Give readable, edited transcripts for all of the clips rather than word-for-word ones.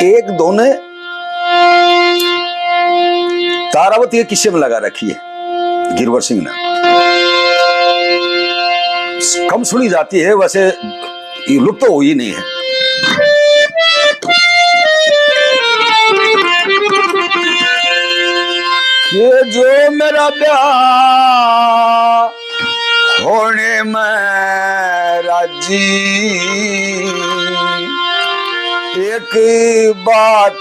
एक दो ने तारावती के किस्से में लगा रखी है गिरवर सिंह ने, कम सुनी जाती है, वैसे लुप्त तो हुई नहीं है। ये जो मेरा ब्याह होने में राजी, एक बात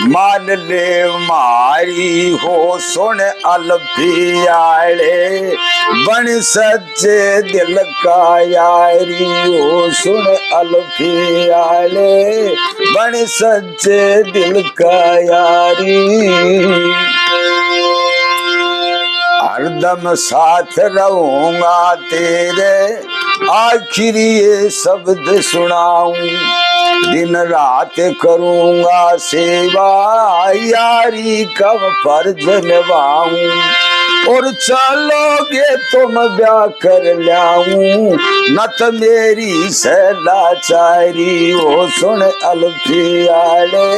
मान ले मारी हो सुन अलफियाड़े, बन सच्चे दिल का यारी हो सुन अलफियाड़े, बन सच्चे दिल का यारी। हरदम साथ रहूंगा तेरे, आखिर ये शब्द सुनाऊं, दिन रात करूंगा सेवा, यारी कब फर्ज निभाऊं, और चलोगे तुम ब्याह कर लाऊं, न तो मेरी सलाचारी हो सुन अलफियाड़े,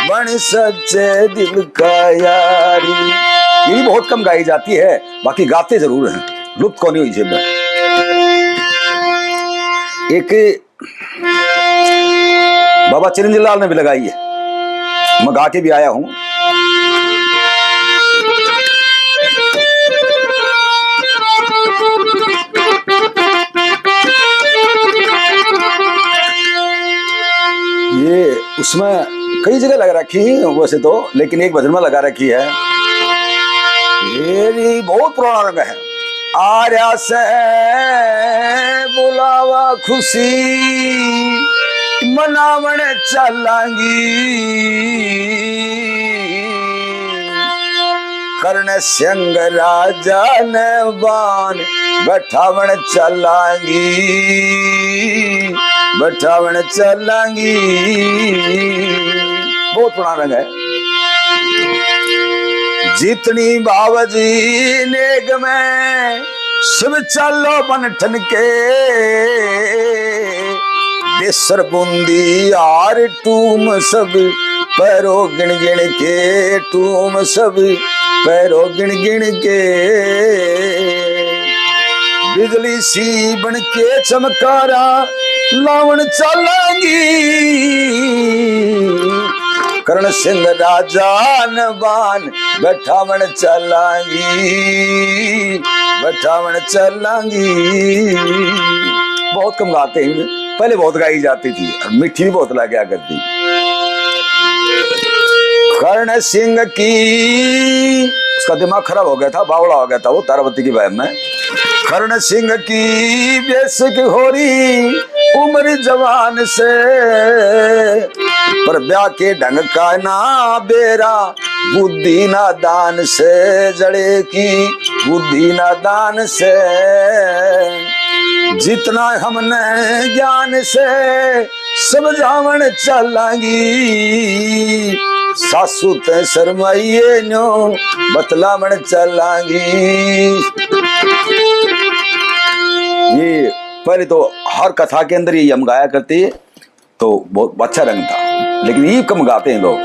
बन सच्चे दिल का यारी। ये भी बहुत कम गाई जाती है, बाकी गाते जरूर हैं, लुप्त कौन हुई जेब में। एक बाबा चिरंजीव लाल ने भी लगाई है, मैं गा के भी आया हूं। ये उसमें कई जगह लगा रखी है वैसे तो, लेकिन एक भजन में लगा रखी है। ये भी बहुत पुराना रंग है। आर्या से बुलावा खुशी, मनावन चलांगी, कर्ण सिंह राजा ने बान बैठावन चलांगी, बैठावन चलांगी। बहुत पुराना रंग है। जितनी बाबजी नेग में सब चलो बनठन के, बेसर बूंदी यार टूम सब पैरो गिन गिन के, टूम सब पैरो गिन गिन के, बिजली सी बन के चमकारा लावण चलांगी, कर्ण सिंह राजा नबान बैठावन चलांगी, बैठावन चलांगी। बहुत कम गाते हैं, पहले बहुत गाई जाती थी और मिट्टी भी बहुत लगा करती। कर्ण सिंह की, उसका दिमाग खराब हो गया था, बावड़ा हो गया था वो तारावती की बहन में। कर्ण सिंह की बेसिक होरी उम्र जवान से, पर ब्याह के ढंग का ना बेरा, बुद्धि ना दान से जड़े की, बुद्धि ना दान से। जितना हमने ज्ञान से समझावन चलांगी, सासू ते शर्माइए नो बतलावन चलांगी। ये पहले तो हर कथा के अंदर ये हम गाया करते, तो बहुत अच्छा रंग था, लेकिन ये कम गाते हैं लोग।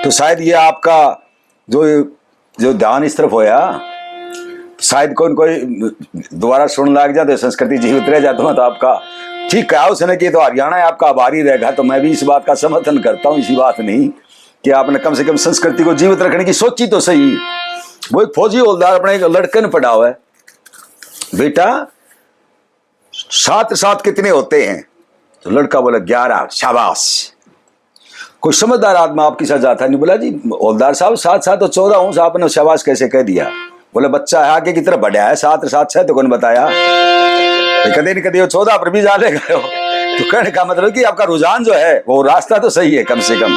तो शायद ये आपका जो ध्यान इस तरफ होया, शायद कोई दोबारा सुन लग जाते, संस्कृति जीवित रह जाता हूँ, तो आपका ठीक कहा उसने कि तो हरियाणा है आपका आभारी रहेगा। तो मैं भी इस बात का समर्थन करता हूँ, इसी बात नहीं कि आपने कम से कम संस्कृति को जीवित रखने की सोची तो सही। वो एक फौजी हवलदार अपने एक लड़के ने पढ़ा हुआ है, बेटा छात्र साथ कितने होते हैं? तो लड़का बोला 11। शाबाश। कोई समझदार आदमी आपके साथ जाता नहीं, बोला जी हवलदार साहब 7 तो 14 हूँ, साहब ने शाबाश कैसे कह दिया? बोले बच्चा है आगे की तरफ बढ़िया है, 7 6 तो कौन बताया? कदे नहीं कदे 14 पर भी जा ले गए हो। तो कहने का मतलब कि आपका रुझान जो है वो रास्ता तो सही है कम से कम।